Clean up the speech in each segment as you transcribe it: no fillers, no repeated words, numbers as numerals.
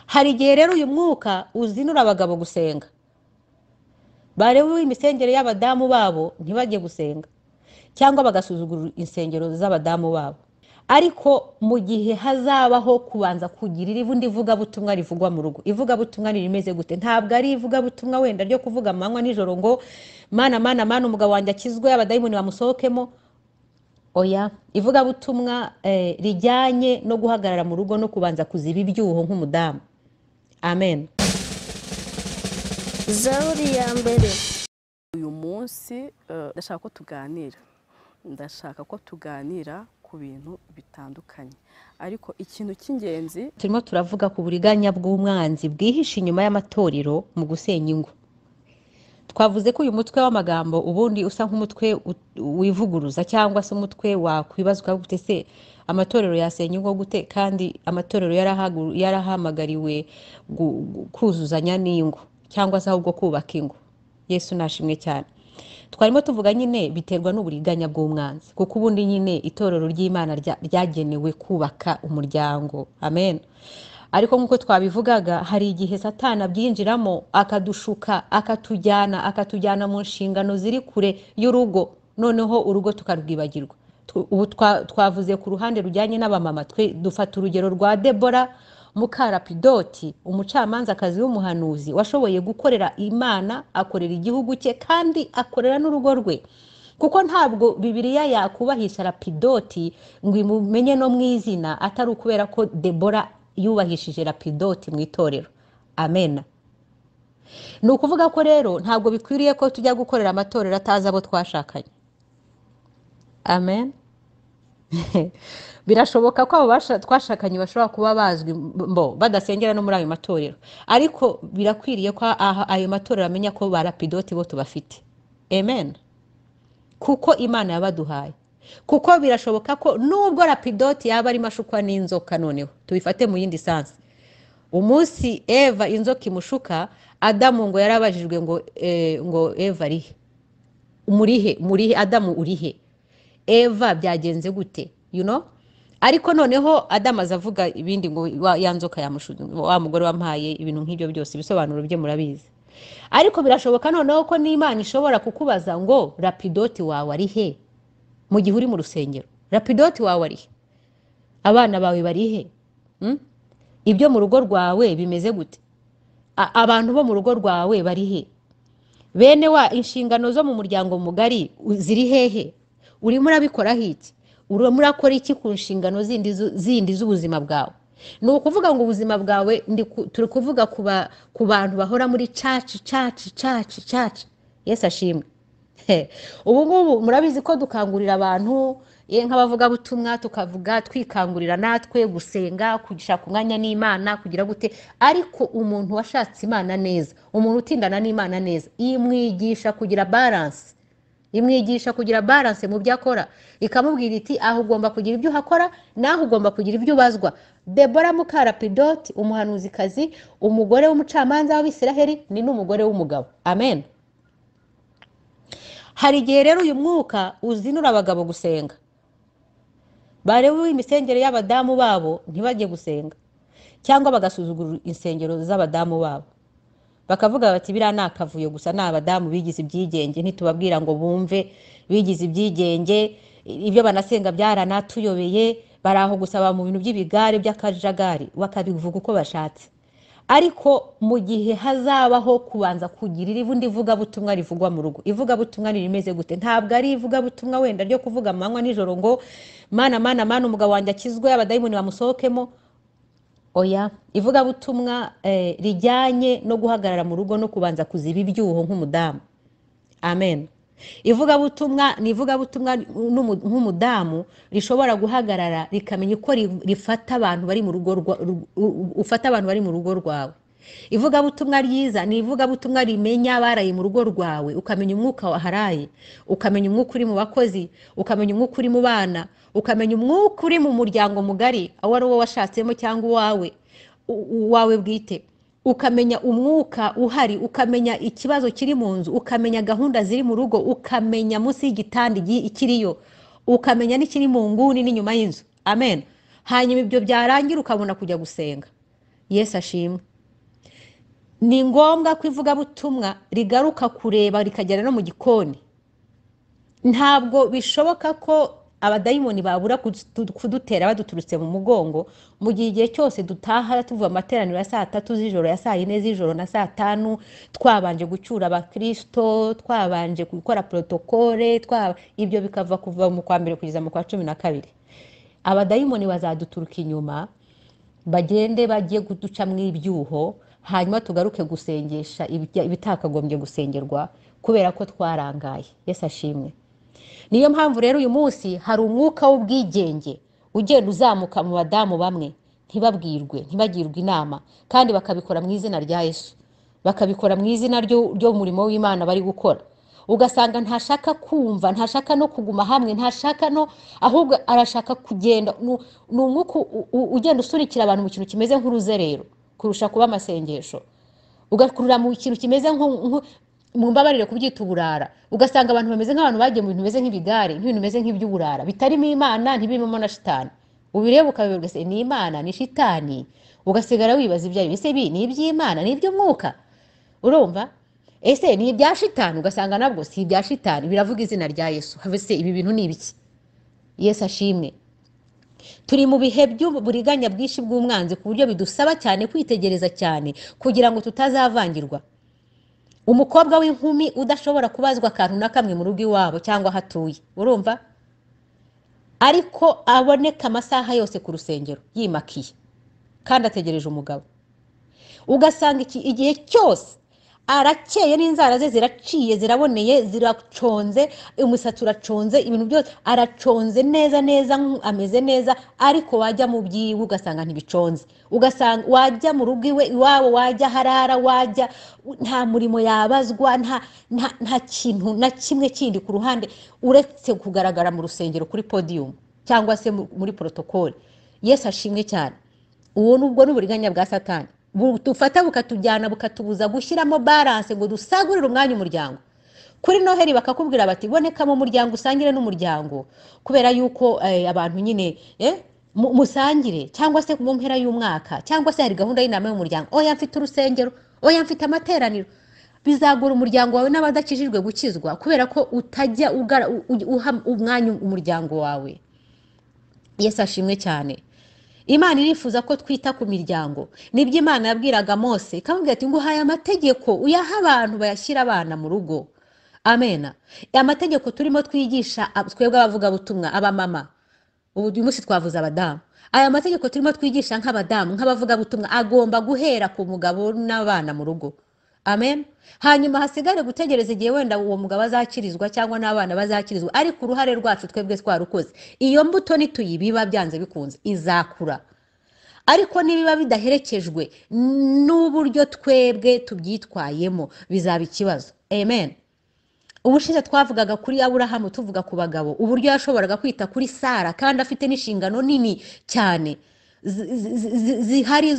hari igihe rero uyu mwuka uzinura abagabo gusenga, bareba imisengere y'abadamu babo ntibajye gusenga cyangwa bagasuzugura insengero z'abadamu babo. Ariko mu gihe hazabaho kubanza kugira irivundi ivugabutumwa rivugwa mu rugo, ivugabutumwa rimeze gute? Ntabwo ari ivugabutumwa wenda ryo kuvuga amanywa nijoro ngo mana umugabo wanjye akizwe abadayimoni bamusohokemo. Oya, ivugabutumwa rijyanye no guhagarara mu rugo no kubanza kuziba ibyuho nk'umudamu. Amen. Zaburi ya mbere. Uyu munsi ndashaka ko tuganira ku bintu bitandukanye, ariko ikintu cy'ingenzi turimo turavuga ku buriganya bw'umwanzi bwihishe inyuma y'amatorero mu gusenya ingo. Twavuze ko uyu mutwe w'amagambo ubundi usa nk'umutwe wivuguruza cyangwa se umutwe wakwibazwa gute se amatorero yasenya ingo gute, kandi amatorero yarahamagariwe kuzuzanya n'ingo cyangwa se ahubwo kubaka ingo. Yesu nashimwe cyane. Twarimo tuvuga nyine biterwa n'uburiganya bw'umwanzi, kuko ubundi nyine itorero ry'Imana ryagenewe kubaka umuryango. Amen. Ariko nkuko twabivugaga, hari igihe Satani abyinjiramo akadushuka akatujyana mu nshingano ziri kure y'urugo, noneho urugo tukarwibagirwa. Ubu twavuze ku ruhande rujyanye n'abamama, twe dufata urugero rwa Debora Mukarapidoti, umucamanza akazi w'umuhanuzi washoboye gukorera Imana, akorera igihugu cye kandi akorera n'urugo rwe. Kuko ntabwo Bibiliya yakubahisha Rapidoti ngo imumenye no mu izina atari ukubera ko Debora yubahishije Rapidoti mu itorero. Amen. Ni ukuvuga ko rero ntabwo bikwiriye ko tujya gukorera amatorero atazi abo twashakanye. Amen. Birashoboka ko abo twashakanye bashobora kuba bazwi badasengera no muri ayo matorero, ariko birakwiriye ko ayo matorero amenya ko ba Rapidoti bo tubafite. Amen. Kuko Imana yabaduhaye. Kuko birashoboka ko nubwo Rapidoti yaba ari mashukwa n'inzoka, noneho tubifate mu yindi sansi. Umunsi Eva inzoka imushuka, Adamu ngo yarabajijwe ngo Eva arihe? Murihe Adamu urihe? Eva byagenze gute? You know? Ariko noneho Adamu azavuga ibindi ngo ya nzoka yamushuka, wa mugore wampaye ibintu nk'ibyo byose, bisobanuro bye murabizi. Ariko birashoboka noneho ko n'Imana ishobora kukubaza ngo Rapidoti wawe ari he? Mu gihe uri mu rusengero, Rapidoti wawe ari he? Abana bawe bari he? Ibyo mu rugo rwawe bimeze gute? Abantu bo mu rugo rwawe bari he? Bene wa inshingano zo mu muryango mugari ziri hehe? Urimo urabikoraho iki? Urimo urakora iki ku nshingano zindi z'ubuzima bwawe? Ni ukuvuga ngo ubuzima bwawe turi kuvuga ku bantu bahora muri church. Yesu ashimwe. Ubu ngubu murabizi ko dukangurira abantu nk'abavuga butumwa, tukavuga twikangurira natwe gusenga, kugishaka umwanya n'Imana, kugira gute. Ariko umuntu washatse Imana neza, umuntu utindana n'Imana neza, imwigisha kugira balance. Imwigisha kugira balance mu byo akora, ikamubwira iti aho ugomba kugira ibyo uhakora, naho ugomba kugira ibyo ubazwa. Debora Mukarapidoti, umuhanuzikazi, umugore w'umucamanza w'Abisiraheli, ni n'umugore w'umugabo. Amen. Hari igihe rero uyu mwuka uzinura abagabo gusenga, bareba imisengere y'abadamu babo ntibajye gusenga cyangwa bagasuzugura insengero z'abadamu babo, bakavuga bati biriya ni akavuyo gusa, ni abadamu bigize ibyigenge, ntitubabwira ngo bumve, bigize ibyigenge, ibyo banasenga byaranatuyobeye, baraho gusaba mu bintu by'ibigare by'akajagari, bakabivuga uko bashatse. Ariko mu gihe hazabaho kubanza kugira irivundi ivugabutumwa rivugwa mu rugo, ivugabutumwa rimeze gute? Ntabwo ari ivugabutumwa wenda ryo kuvuga amanywa nijoro ngo mana umugabo wanjye akizwe abadayimoni bamusohokemo. Oya, ivugabutumwa rijyanye no guhagarara mu rugo no kubanza kuziba ibyuho nk'umudamu. Amen. Ivugabutumwa ni ivugabutumwa nk'umudamu rishobora guhagarara rikamenya uko rifata abantu bari mu rugo ufata abantu bari mu rugo rwawe. Ivugabutumwa ryiza ni ivugabutumwa rimenya abaraye mu rugo rwawe, ukamenya umwuka waharaye, ukamenya umwuka uri mu bakozi, ukamenya umwuka uri mu bana, ukamenya umwuka uri mu muryango mugari, aho ari wo washatsemo cyangwa uwawe bwite. Ukamenya umwuka uhari, ukamenya ikibazo kiri mu nzu, ukamenya gahunda ziri mu rugo, ukamenya munsi y'igitanda ikiriyo, ukamenya n'ikiri mu nguni n'inyuma y'inzu. Amen. Hanyuma ibyo byarangira ukabona kujya gusenga. Yesu ashimwe. Ni ngombwa ko ivugabutumwa rigaruka kureba rikagera no mu gikoni. Ntabwo bishoboka ko abadayimoni babura kudutera baduturutse mu mugongo mu gihe cyose dutaha tuva amateraniro ya saa 3 z'ijoro, ya saa 4 z'ijoro na saa 5 twabanje gucyura abakristo, twabanje gukora protokole, ibyo bikava kuva mu kwa mbere kugeza mu kwa 12. Abadayimoni bazaduturuka inyuma bagende bagiye kuduca mu ibyuho, hanyuma tugaruke gusengesha ibitakagombye gusengerwa kubera ko twarangaye. Yesu ashimwe. Niyo mpamvu rero uyu munsi hari umwuka w'ubwigenge ugenda uzamuka mu badamu bamwe, ntibagirwe inama, kandi bakabikora mu izina rya Yesu, bakabikora mu izina ryo murimo w'Imana bari gukora. Ugasanga ntashaka kumva, ntashaka no kuguma hamwe, ntashaka no, ahubwo arashaka kugenda. Ni umwuka ugenda usurikira abantu mu kintu kimeze nk'uruzerero kurusha kuba amasengesho, ugakurura mu kintu kimeze mumbabarire kubyita uburara. Ugasanga abantu bameze nk'abantu bagiye mu bintu bimeze nk'ibigare, nk'ibintu bimeze nk'iby'uburara bitarimo Imana, ntibirimo na shitani. Ubireba ukabivuga se ni Imana ni shitani, ugasigara wibaza ibyo ari bise ni iby'Imana ni iby'umwuka. Urumva? Ese ni ibya shitani? Ugasanga nabwo si ibya shitani, biravuga izina rya Yesu. Have se ibi bintu ni ibiki? Yesu ashimwe. Turi mu bihe by'uburiganya bwinshi bw'umwanzi ku buryo bidusaba cyane kwitegereza cyane kugira ngo tutazavangirwa. Umukobwa w'inkumi udashobora kubazwa akantu na kamwe mu rugo iwabo cyangwa hatuye, urumva? Ariko aboneka amasaha yose ku rusengero yimakiye kandi ategereje umugabo. Ugasanga igihe cyose arakeye, n'inzara ze ziraciye, ziraboneye, ziraconze, umusatsi uraconze, ibintu byose araconze neza neza, ameze neza, ariko wajya mu byiwe ugasanga ntibiconze. Ugasanga wajya mu rugo iwabo, wajya harara, wajya nta murimo yabazwa, nta kintu na kimwe kindi ku ruhande uretse kugaragara mu rusengero kuri podium cyangwa se muri protokole. Yesu ashimwe cyane. Uwo nubwo n'uburiganya bwa Satani butufata bukatujyana bukatubuza gushyiramo balance ngo dusagurire umwanya umuryango. Kuri Noheli bakakubwira bati boneka mu muryango usangire n'umuryango, kubera yuko abantu nyine musangire, cyangwa se mu mpera y'umwaka, cyangwa se hari gahunda y'inama y'umuryango. Oya mfite urusengero, oya mfite amateraniro. Bizagura umuryango wawe n'abadakijijwe gukizwa kubera ko utajya uha umwanya umuryango wawe. Yesu ashimwe cyane. Imana irifuza ko twita ku miryango. Nibyo Imana yabwiraga Mose, ikamubwira ati nguhaye amategeko uyaha abantu bayashyira abana mu rugo. Amen. Amategeko turimo twigisha twebwe abavuga butumwa, abamama. Uyu munsi twavuze abadamu. Aya mategeko turimo twigisha nk'abadamu, nk'abavuga butumwa, agomba guhera ku mugabo n'abana mu rugo. Amen. Hanyuma hasigare gutegereza igihe wenda uwo mugabo azakirizwa cyangwa n'abana bazakirizwa, ariko uruhare rwacu twebwe twarukoze. Iyo mbuto nituyibiba byanze bikunze izakura. Ariko nibiba bidaherekejwe n'uburyo twebwe tubyitwayemo bizaba ikibazo. Amen. Ubushize twavugaga kuri Aburahamu, tuvuga ku bagabo uburyo yashoboraga kwita kuri Sara kandi afite n'inshingano nini cyane zihari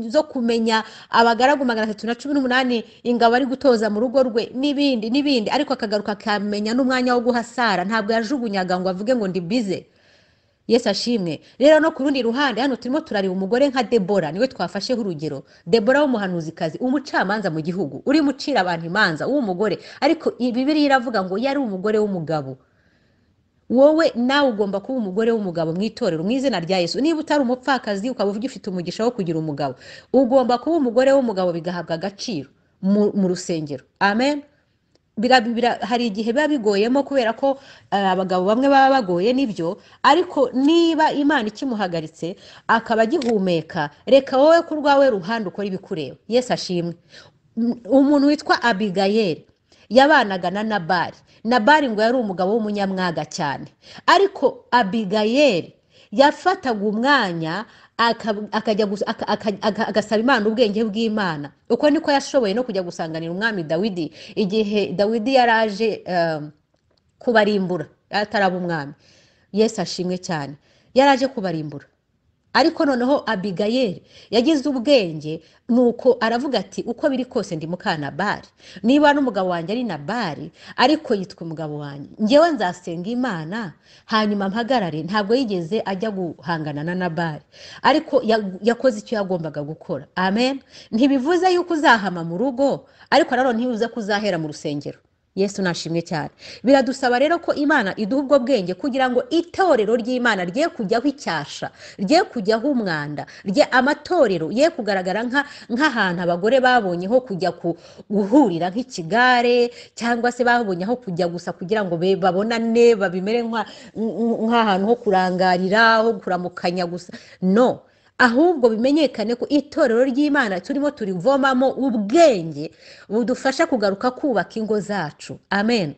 zo kumenya abagaragu 318 ingabo ari gutoza mu rugo rwe n'ibindi, ariko akagaruka akamenya n'umwanya wo guha Sara. Ntabwo yajugunyaga ngo avuge ngo ndi bize. Yesu ashimwe. Rero no ku rundi ruhande hano turimo turareba umugore nka Debora, niwe twafasheho urugero. Debora w'umuhanuzikazi, umucamanza mu gihugu, uri mucira abantu imanza w'umugore, ariko Bibiliya iravuga ngo yari umugore w'umugabo. Wowe nawe ugomba kuba umugore w'umugabo mu itorero mu izina rya Yesu. Niba utari umupfakazi ukaba ufite umugisha wo kugira umugabo, ugomba kuba umugore w'umugabo, bigahabwa agaciro mu rusengero. Amen. Hari igihe biba bigoyemo kubera ko abagabo bamwe baba bagoye nibyo, ariko niba Imana ikimuhagaritse akaba agihumeka, reka wowe ku rwawe ruhande ukora ibikureba. Yesu ashimwe. Umuntu witwa Abigayeli yabanaga na Nabali ngo yari umugabo w'umunyamwaga cyane, ariko Abigayeli yafataga umwanya agasaba Imana ubwenge bw'Imana. Uko niko yashoboye no kujya gusanganira umwami Dawidi igihe Dawidi yaraje kubarimbura ataraba umwami. Yesu ashimwe cyane. Yaraje kubarimbura ariko noneho Abigayeli yagize ubwenge nuko aravuga ati uko biri kose ndi muka Nabali, niba n'umugabo wanjye ari Nabali ariko yitwa umugabo wanjye, ngewe nzasenga Imana hanyuma mpagarare. Ntabwo yigeze ajya guhangana na Nabali, ariko yakoze icyo yagombaga gukora. Amen. Ntibivuze yuko uzahama mu rugo, ariko rero ntibivuze ko uzahera mu rusengero. Yesu nashimwe cyane. Biradusaba rero ko Imana iduha ubwo bwenge kugira ngo itorero ry'Imana rye kujyaho icyasha, rye kujyaho umwanda, rye amatorero ye kugaragara nk'ahantu abagore babonye ho kujya guhurira nk'ikigare, cyangwa se babonye aho kujya gusa kugira ngo babonane, babimere nk'ahantu ho kurangarira, ho kuramukanya gusa. No, ahubwo bimenyekane ko itorero ry'Imana turimo turivomamo ubwenge budufasha kugaruka kubaka ingo zacu. Amen.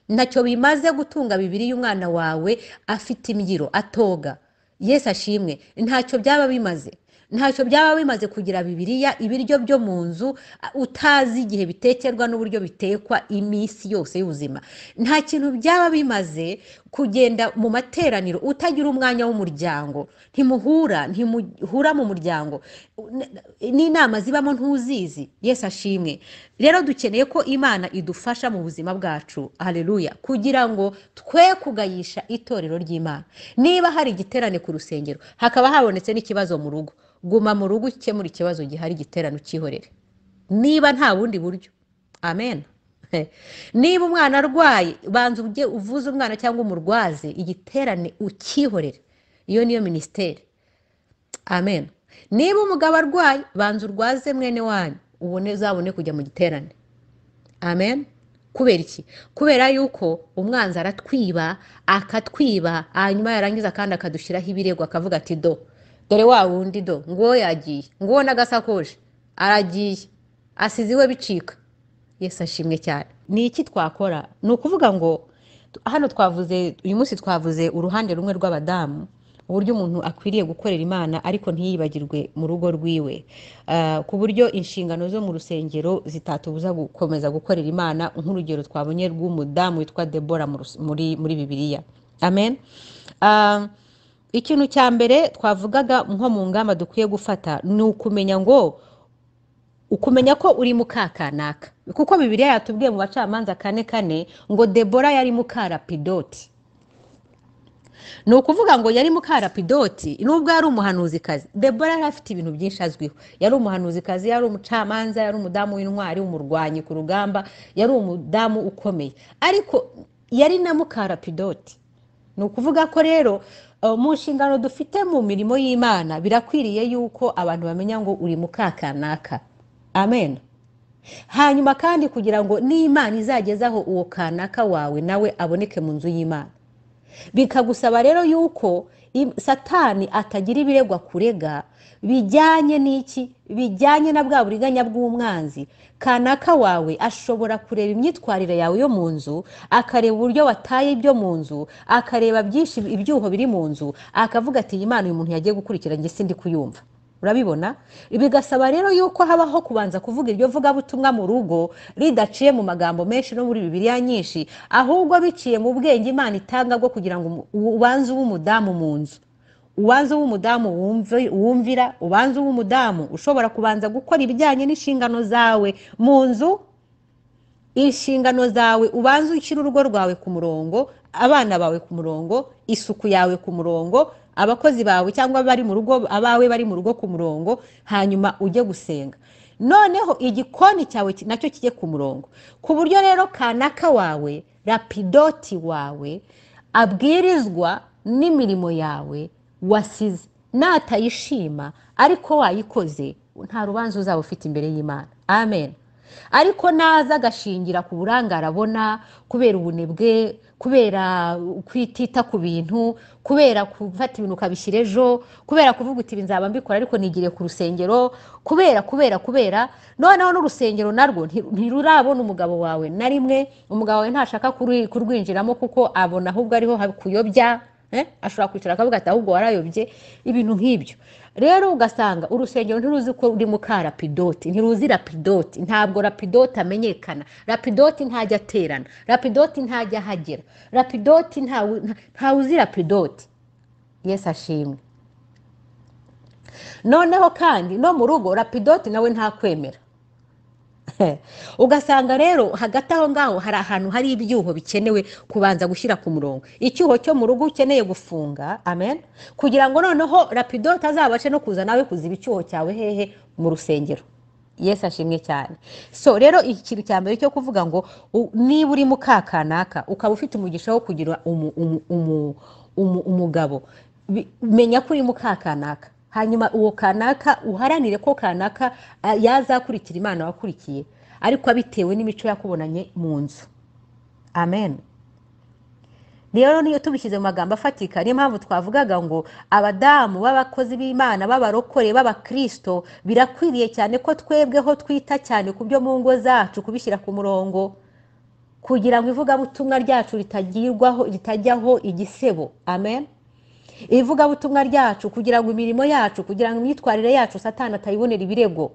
Ntacyo bimaze gutunga Bibiliya umwana wawe afite imyiro atoga. Yesu ashimwe. Ntacyo byaba bimaze. Ntacyo byaba bimaze kugira Bibiliya ibiryo byo mu nzu utazi igihe bitekerwa n'uburyo bitekwa iminsi yose y'ubuzima. Nta kintu byaba bimaze kugenda mu materaniro utagira umwanya w'umuryango, ntimuhura mu muryango, n'inama zibamo ntuzizi. Yesu ashimwe. Rero dukeneye ko Imana idufasha mu buzima bwacu, haleluya, kugira ngo twe kugayisha itorero ry'Imana. Niba hari igiterane ku rusengero hakaba habonetse n'ikibazo mu rugo, guma mu rugo ukemura ikibazo gihari, igiterane ukihorere niba nta bundi buryo. Amen. Niba umwana arwaye, banza ujye uvuze umwana cyangwa umurwaze, igiterane ukihorere. Iyo niyo ministeri. Amen. Niba umugabo arwaye, banza urwaze mwene wanyu, uzabone kujya mu giterane. Amen. Kubera iki? Kubera yuko umwanzi aratwiba, akatwiba, hanyuma yarangiza kandi akadushyiraho ibirego, akavuga ati dore wa wundi ngo yagiye, ngo n'agasakoje aragiye, asize iwe bicika. Yesu ashimwe cyane. Ni iki twakora? Ni ukuvuga ngo hano twavuze, uyu munsi twavuze uruhande rumwe rw'abadamu, uburyo umuntu akwiriye gukorera Imana ariko ntiyibagirwe mu rugo rwiwe, ku buryo inshingano zo mu rusengero zitatubuza gukomeza gukorera Imana, nk'urugero twabonye rw'umudamu witwa Debora muri Bibiliya. Amen. Ikintu cya mbere twavugaga nko mu ngamba dukwiye gufata ni ukumenya ko uri mukakanaka, kuko Bibiliya yatubwiye mu Bacamanza 4:4 ngo Debora yari mukarapidoti. Ni ukuvuga ngo yari mukarapidoti nubwo yari umuhanuzikazi. Debora yari afite ibintu byinshi azwiho. Yari umuhanuzikazi, yari umucamanza, yari umudamu w'intwari, umurwanyi ku rugamba, yari umudamu ukomeye, ariko yari na mukarapidoti. Ni ukuvuga ko rero mu nshingano dufite mu mirimo y'Imana birakwiriye yuko abantu bamenya ngo uri mukakanaka. Amen. Hanyuma kandi kugira ngo n'Imana izagezaho uwo kanaka wawe nawe aboneke mu nzu y'Imana, bikagusaba rero yuko Satani atagira ibiregwa kurega bijyanye n'iki, bijyanye na bwa buriganya bw'umwanzi. Kanaka wawe ashobora kureba imyitwarire yawe yo mu nzu, akareba uburyo wataye ibyo mu nzu, akareba byinshi ibyuho biri mu nzu, akavuga ati Imana uyu muntu yagiye gukurikira njye sindi kuyumva. Urabibona? Bigasaba rero yuko habaho kubanza kuvuga iryo vuga butumwa mu rugo ridaciye mu magambo menshi no muri Bibiliya nyinshi, ahubwo biciye mu bwenge Imana itanga bwo kugira ngo ubanze w'umudamu mu nzu, ubanze w'umudamu wumvira, ubanze w'umudamu ushobora kubanza gukora ibijyanye n'inshingano zawe mu nzu, inshingano zawe ubanze ushyira urugo rwawe ku murongo, abana bawe ku murongo, isuku yawe ku murongo, abakozi bawe cyangwa bari mu rugo, abawe bari mu rugo ku murongo, hanyuma ujye gusenga. Noneho igikoni cyawe nacyo kijye ku murongo, ku buryo rero kanaka wawe, rapidoti wawe, abwirizwa n'imirimo yawe wasize. Natayishima ariko wayikoze, nta rubanza uzaba ufite imbere y'Imana. Amen. Ariko naza agashingira ku burangare abona, kubera ubunebwe, kubera kwitita ku bintu, kubera gufata ibintu ukabishyira ejo, kubera kuvuga uti nzaba mbikora ariko nigiriye ku rusengero, kubera noneho n'urusengero narwo ntirurabona umugabo wawe na rimwe. Umugabo wawe ntashaka kurwinjiramo kuko abona ahubwo ariho kuyobya, ashobora kwicara akavuga ati ahubwo warayobye, ibintu nk'ibyo. Rero ugasanga urusengero ntiruzi ko uri mukarapidoti, ntiruzi rapidoti. Ntabwo rapidoti amenyekana, rapidoti ntajya aterana, rapidoti ntajya ahagera, rapidoti ntawuzi rapidoti. Yesu ashimwe. noneho kandi no mu rugo rapidote nawe ntakwemera. Ugasanga rero hagati aho ngaho hari ahantu hari ibyuho bikenewe kubanza gushyira ku murongo. Icyuho cyo mu rugo ukeneye gufunga, amen, kugira ngo noneho rapidote azabashe no kuza nawe kuziba icyuho cyawe hehe mu rusengero. Yesu ashimwe cyane. So rero ikintu cya mbere cyo kuvuga ngo niba uri mukakanaka ukaba ufite umugisha wo kugira umugabo, menya ko uri mukakanaka. Hanyuma uwo kanaka uharanire ko kanaka yazakurikira Imana wakurikiye, ariko abitewe n'imico yakubonanye mu nzu. Amen. Rero niyo tubishyize mu magambo afatika, niyo mpamvu twavugaga ngo abadamu b'abakozi b'Imana b'abarokore b'abakristo birakwiriye cyane ko twebweho twita cyane ku byo mu ngo zacu kubishyira ku murongo, kugira ngo ivugabutumwa ryacu ritajyaho igisebo. Amen. Ivugabutumwa ryacu kugira ngo imirimo yacu, kugira ngo imyitwarire yacu Satani atayibonera ibirego.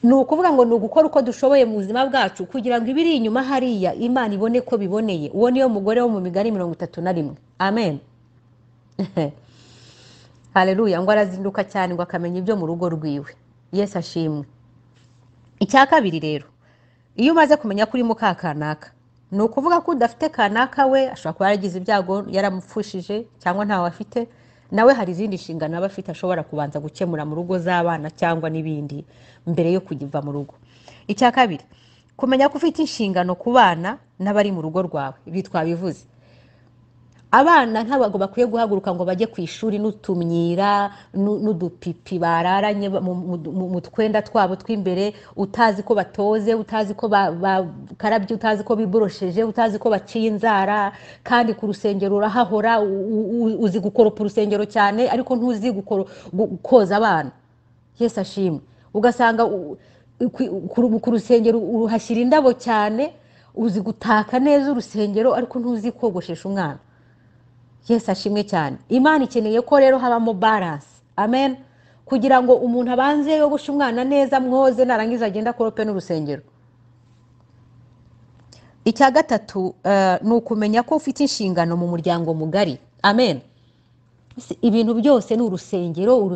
Ni ukuvuga ngo ni ugukora uko dushoboye mu buzima bwacu kugira ngo ibiri inyuma hariya Imana ibone ko biboneye. Uwo niyo mugore wo mu Migani 31. Amen. Haleluya. Ngo arazinduka cyane ngo akamenya ibyo mu rugo rwiwe. Yesu ashimwe. Icya kabiri rero, iyo umaze kumenya kuri mukakanaka, ni ukuvuga ko udafite kanaka we ashobora kuba yaragize ibyago yaramupfushije cyangwa ntawe afite, nawe hari izindi nshingano aba afite ashobora kubanza gukemura mu rugo z'abana cyangwa n'ibindi mbere yo kugiva mu rugo. Icya kabiri, kumenya ko ufite inshingano ku bana n'abari mu rugo rwawe. Ibi twabivuze. Abana ntabwo bakwiye guhaguruka ngo bajye ku ishuri n'utumyira n'udupipi bararanye mu twenda twabo tw'imbere, utazi ko batoze, utazi ko bakarabye, utazi ko biborosheje, utazi ko baciye inzara, kandi ku rusengero urahahora uzi gukoropa urusengero cyane ariko ntuzi koza abana. Yesu ashimwe. Ugasanga ku rusengero uruhashyira indabo cyane, uzi gutaka neza urusengero ariko ntuzi kogoshesha umwana. Yesu ashimwe cyane. Imana ikeneye ko rero habamo balance. Amen. Kugira ngo umuntu abanze yogoshe umwana neza, mwoze, narangiza agenda korope n'urusengero. Icya gatatu ni ukumenya ko ufite inshingano mu muryango mugari. Amen. Ibintu byose ni urusengero.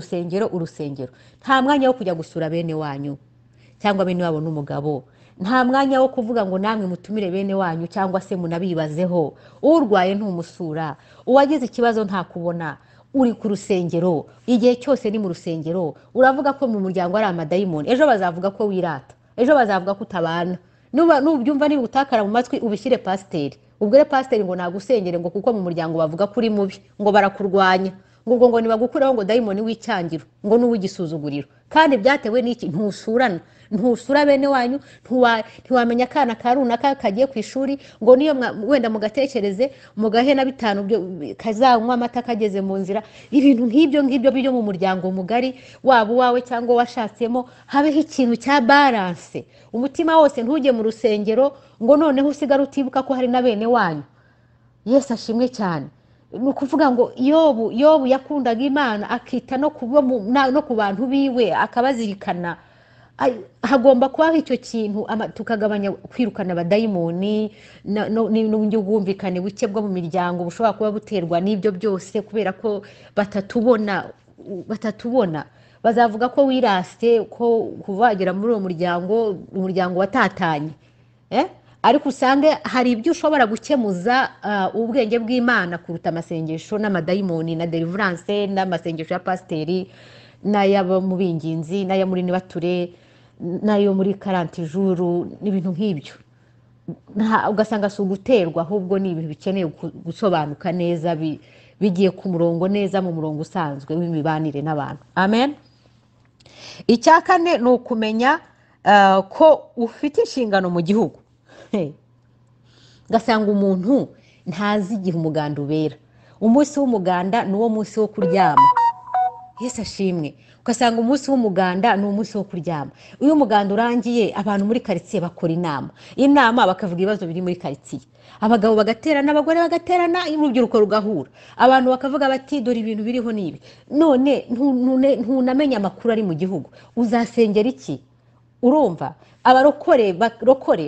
Nta mwanya wo kujya gusura bene wanyu cyangwa bene wabo n'umugabo. Nta mwanya wo kuvuga ngo namwe mutumire bene wanyu cyangwa se munabibazeho. Urwaye ntumusura, uwagize ikibazo ntakubona, uri ku rusengero. Igihe cyose ni mu rusengero. Uravuga ko mu muryango ari amadayimoni, ejo bazavuga ko wirata, ejo bazavuga ko utabana. Nubyumva niba utakara mu matwi ubishyire pasiteri, ubwire pasiteri ngo nagusengere ngo kuko mu muryango bavuga kuri mubi, ngo barakurwanya, ngo nibagukuraho ngo dayimoni w'icyangiro, ngo n'uw'igisuzuguriro. Kandi byatewe n'iki? Ntusura bene wanyu, ntiwamenya akana ka runaka kagiye ku ishuri ngo niyo wenda mugatekereze mugahe na 5 kazanywa amata kageze mu nzira. Ibintu nk'ibyo byo mu muryango mugari, waba wawe cyangwa washatsemo, habeho ikintu cya balance. Umutima wose ntujye mu rusengero ngo noneho usigara utibuka ko hari na bene wanyu. Yesu ashimwe cyane. Ni ukuvuga ngo yobu yakundaga Imana, akita no ku bantu biwe, akabazirikana. Hagomba kubaho icyo kintu, tukagabanya kwirukana abadayimoni n'ubundi bwumvikane buke bwo mu miryango bushobora kuba buterwa n'ibyo byose, kubera ko batatubona. Bazavuga ko wirase, ko kuvagera muri uwo umuryango watatanye. Ariko usange hari ibyo ushobora gukemuza ubwenge bw'Imana kuruta amasengesho n'amadayimoni na deliverance n'amasengesho ya pasiteri n'ayabo mu binginzi n'aya muri nibature n'ayo muri 40 jours n'ibintu nk'ibyo. Ugasanga si uguterwa, ahubwo ni ibintu bikeneye gusobanuka neza, bigiye ku murongo neza, mu murongo usanzwe w'imibanire n'abantu. Amen. Icya kane ni ukumenya ko ufite inshingano mu gihugu. Gasanga umuntu ntazi igihe umuganda ubera. Umunsi w'umuganda ni uwo munsi wo kuryama. Yesu ashimwe. Ugasanga umunsi w'umuganda ni umunsi wo kuryama. Uyu muganda urangiye, abantu muri karitsiye bakora inama bakavuga ibibazo biri muri karitsiye. Abagabo bagaterana, abagore bagaterana, urubyiruko rugahura. Abantu bakavuga bati dore ibintu biriho nibi. None ntunamenya amakuru ari mu gihugu. Uzasengera iki? urumva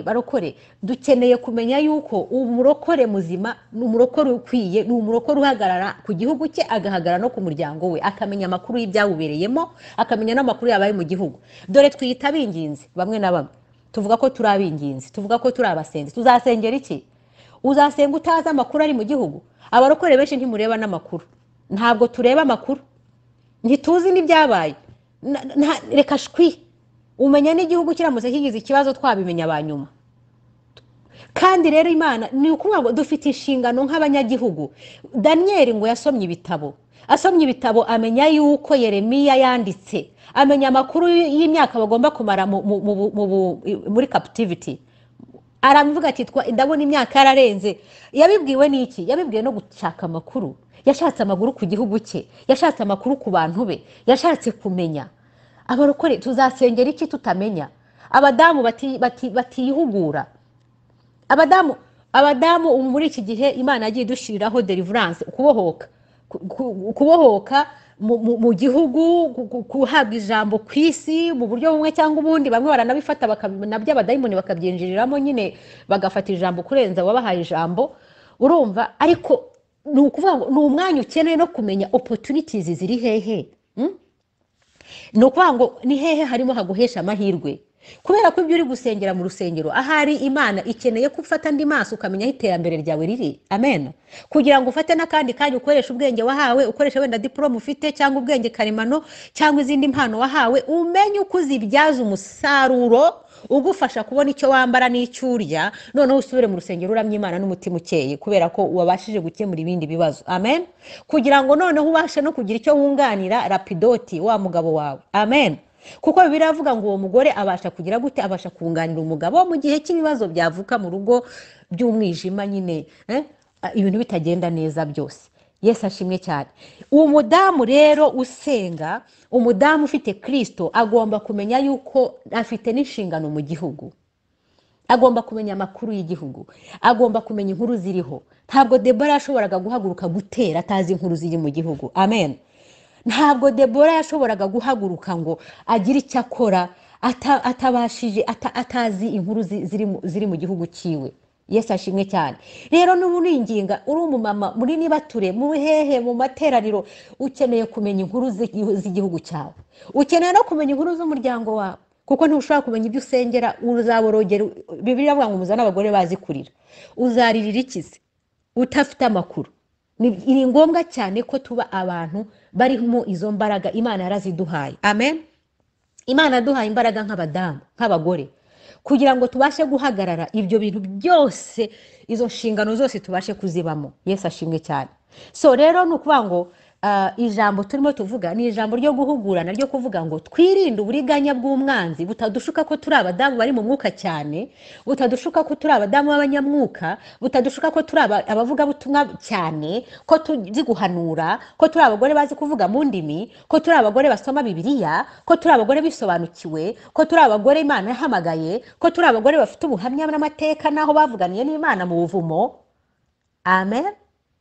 barokore dukeneye kumenya yuko umurokore muzima ni umurokore ukwiye, ni umurokore uhagarara ku gihugu cye, agahagarara no ku muryango we, akamenya amakuru y'ibyawubereyemo, akamenya n'amakuru yabaye mu gihugu. Dore twiyita abinginzi bamwe na bamwe, tuvuga ko turi abinginzi, tuvuga ko turi abasenzi. Tuzasengera iki? Uzasenga utazi amakuru ari mu gihugu? Abarokore benshi ntimureba n'amakuru, ntabwo tureba amakuru, ntituzi n'ibyabaye. Reka shwi, umenya n'igihugu kiramutse kigize ikibazo twabimenya abanyuma. Kandi rero Imana ni ukuvuga ngo dufite inshingano nk'abanyagihugu. Daniel ngo yasomye ibitabo, amenya yuko Yeremiya yanditse, amenya amakuru y'imyaka bagomba kumara muri captivity. Aravuga ati ndabona imyaka yararenze. Yabibwiwe n'iki? Yabibwiwe no gushaka amakuru. Yashatse amakuru ku gihugu cye, yashatse amakuru ku bantu be, yashatse kumenya. Abarokore tuzasengera iki tutamenya? Abadamu batiyihugura. Abadamu muri iki gihe Imana yagiye dushiriraho deliverance, kubohoka mu gihugu, kuhabwa ijambo ku isi mu buryo bumwe cyangwa ubundi. Bamwe baranabifata nabyo abadayimoni bakabyinjiriramo nyine, bagafata ijambo kurenza wabahaye ijambo, urumva. Ariko ni ukuvuga ngo ni umwanya ukeneye no kumenya opportunities ziri hehe. Ni ukuvuga ngo ni hehe harimo haguhesha amahirwe, kubera ko ibyo uri gusengera mu rusengero, ahari Imana ikeneye ko ufata andi maso ukamenya iterambere ryawe riri. Amen. Kugira ngo ufate n'akandi kanya ukoresha ubwenge wahawe, ukoresha wenda diploma ufite cyangwa ubwenge karemano cyangwa izindi mpano wahawe, umenye uko uzibyaza umusaruro ugufasha kubona icyo wambara n'icyo urya, noneho usubire mu rusengero uramya Imana n'umutima ukeye, kubera ko wabashije gukemura ibindi bibazo. Amen. Kugira ngo noneho ubashe no kugira icyo wunganira rapidoti wa mugabo wawe. Amen. Kuko Bibiliya avuga ngo uwo mugore abasha kugira gute? Abasha kunganira umugabo mu gihe cy'ibibazo byavuka mu rugo by'umwijima nyine, ibintu bitagenda neza byose. Yesu ashimwe cyane. Uwo mudamu rero usenga, umudamu ufite Kristo, agomba kumenya yuko afite n'inshingano mu gihugu. Agomba kumenya amakuru y'igihugu, agomba kumenya inkuru ziriho. Ntabwo Debora yashoboraga guhaguruka gutera atazi inkuru ziri mu gihugu. Amen. Ntabwo Debora yashoboraga guhaguruka ngo agire icyo akora atabashije, atazi inkuru ziri mu gihugu cyiwe. Yesu ashimwe cyane. Rero n'uburinginga uri umumama muri nibature mu hehe mu materaniro, ukeneye kumenya inkuru z'igihugu cyawe, ukeneye no kumenya inkuru z'umuryango wawe, kuko ntushobora kumenya ibyo usengera. Uzaborogera. Bibiliya avuga ngo muzane abagore bazi kurira. Uzaririra ikize utafite amakuru? Ni ngombwa cyane ko tuba abantu barimo izo mbaraga Imana yaraziduhaye. Amen. Imana yaduhaye imbaraga nk'abadamu, nk'abagore, kugira ngo tubashe guhagarara ibyo bintu byose, izo nshingano zose tubashe kuzibamo. Yesu ashimwe cyane. So rero ni ukuvuga ngo ijambo turimo tuvuga ni ijambo ryo guhugurana, ryo kuvuga ngo twirinde uburiganya bw'umwanzi butadushuka ko turi abadamu bari mu mwuka cyane, butadushuka ko turi abadamu b'abanyamwuka, butadushuka ko turi abavuga butumwa cyane, ko tuzi guhanura, ko turi abagore bazi kuvuga mu ndimi, ko turi abagore basoma Bibiliya, ko turi abagore bisobanukiwe, ko turi abagore Imana yahamagaye, ko turi abagore bafite ubuhamya n'amateka naho bavuganiye n'Imana mu buvumo. Amen.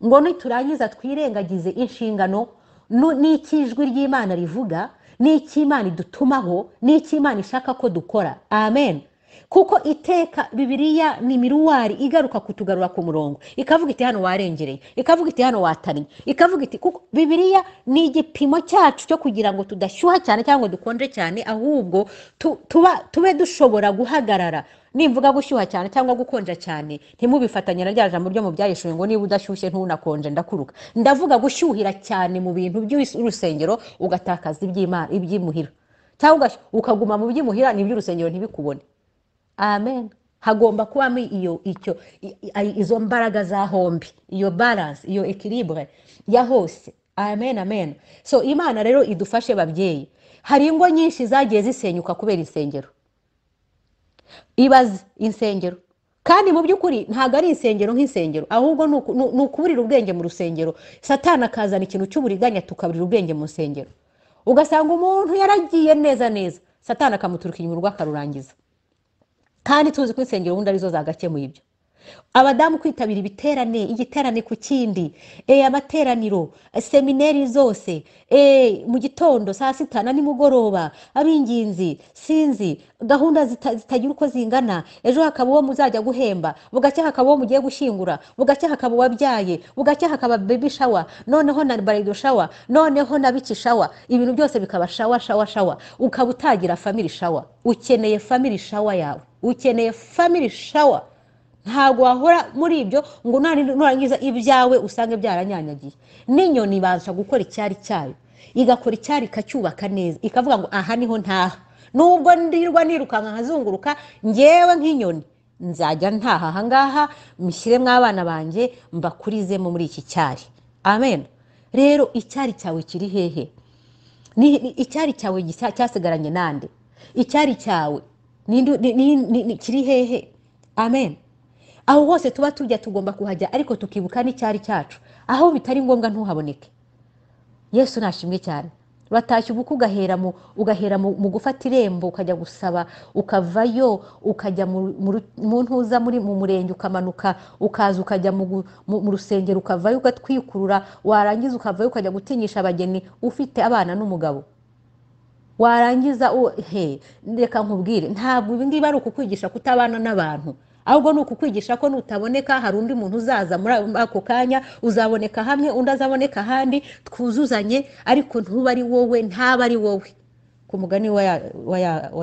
Ngo niturangiza twirengagize inshingano n'ikijwi ry'Imana rivuga, n'ik'Imana idutumaho, n'ik'Imana ishaka ko dukora. Amen. Kuko iteka Bibiliya ni miruwari igaruka kutugarura ku murongo, ikavuga iti hano warengereye, ikavuga iti hano watanye, ikavuga iti kuko Bibiliya ni igipimo cyacu cyo kugira ngo tudashyuha cyane cyangwa dukonje cyane, ahubwo tube dushobora guhagarara. Nimvuga gushyuha cyane cyangwa gukonja cyane, ntimubifatanye na rya jambo ryo mu byayishuye ngo niba udashyushye ntunakonje ndakuruka. Ndavuga gushyuhira cyane mu bintu by'urusengero ugatakaza iby'Imana, iby'imuhira, cyangwa ukaguma mu by'imuhira n'iby'urusengero ntibikubone. Amen. Hagomba kubamo izo mbaraga za hombi, iyo balance, iyo equilibre ya hose. Amen, amen. So Imana rero idufashe babyeyi. Hari ingo nyinshi zagiye zisenyuka kubera insengero. Ibaze insengero, kandi mu by'ukuri ntago ari insengero nk'insengero, ahubwo ni ukuburira ubwenge mu rusengero. Satani akazana ikintu cy'uburiganya tukaburira ubwenge mu nsengero, ugasanga umuntu yaragiye neza neza, Satani akamuturuka inyuma urwo akarurangiza. Kandi tuzi ko insengero ubundi arizo zagakemuye ibyo. abadamu kwitabira ibiterane, igiterane ku kindi, amateraniro, seminari zose, mu gitondo saa sita na nimugoroba, ab'inginzi, sinzi, gahunda zitagira uko zingana, ejo hakaba uwo muzajya guhemba, bugacya hakaba uwo mugiye gushyingura, bugacya hakaba wabyaye, bugacya hakaba baby shower, noneho na bridal shower, noneho na biki shower, ibintu byose bikaba shower, ukaba utagira family shower. Ukeneye family shower yawe, ukeneye family shower. Ntago wahora muri ibyo ngo nurangiza ibyawe usange byaranyanyagiye. N'inyoni ibasha gukora icyari cyayo, igakora icyari kacyubaka neza, ikavuga ngo aha niho ntaha. Nubwo ndirwa nirukanka nkazunguruka, ngewe nk'inyoni nzajya ntaha aha ngaha, mishyiremo abana banjye mbakurizemo muri iki cyari. Amen. Rero icyari cyawe kiri hehe? Icyari cyawe cyasigaranye nande? Icyari cyawe kiri hehe? Amen. Aho hose tuba tujya tugomba kuhajya, ariko tukibuka n'icyari cyacu. Aho bitari ngombwa ntuhaboneke. Yesu nashimwe cyane. Batashye ubuku ugahera mu gufata irembo, ukajya gusaba, ukavayo, ukajya mu ntuza mu murenge, ukamanuka, ukaza ukajya mu rusengero, ukavayo ugatwikurura, warangiza ukavayo ukajya gutinyisha abageni ufite abana n'umugabo. Warangiza reka nkubwire, ntabwo ibi ngibi ari ukukwigisha kutabana n'abantu, ahubwo ni ukukwigisha ko nutaboneka hari undi muntu uzaza muri ako kanya, uzaboneka hamwe, undi azaboneka ahandi, twuzuzanye, ariko ntuba ari wowe, ntaba ari wowe. Ku mugani wa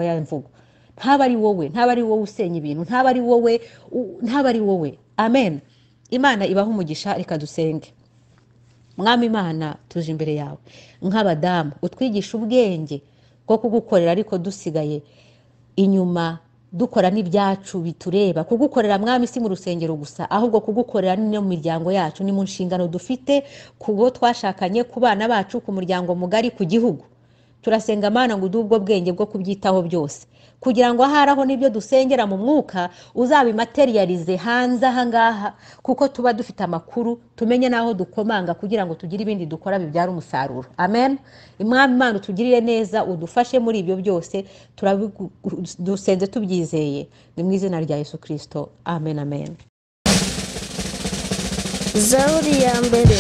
ya mvugo, ntaba ari wowe usenya ibintu, ntaba ari wowe. Amen. Imana ibahe umugisha. Reka dusenge. Mwami Imana, tuje imbere yawe nk'abadamu, utwigisha ubwenge bwo kugukorera, ariko dusigaye inyuma dukora n'ibyacu bitureba. Kugukorera Mwami si mu rusengero gusa, ahubwo kugukorera ni no mu miryango yacu, ni mu nshingano dufite, kubo twashakanye, ku bana bacu, ku muryango mugari, ku gihugu. Turasenga Mana ngo uduhe ubwo bwenge bwo kubyitaho byose, kugira ngo aharaho n'ibyo dusengera mu mwuka uzabimaterialize hanze aha ngaha, kuko tuba dufite amakuru, tumenye naho dukomanga, kugira ngo tugire ibindi dukora bibyara umusaruro. Amen. Imwami Imana utugirire neza, udufashe muri ibyo byose, dusenze tubyizeye, ni mu izina rya Yesu Kristo. Amen, amen. Zaburi ya mbere.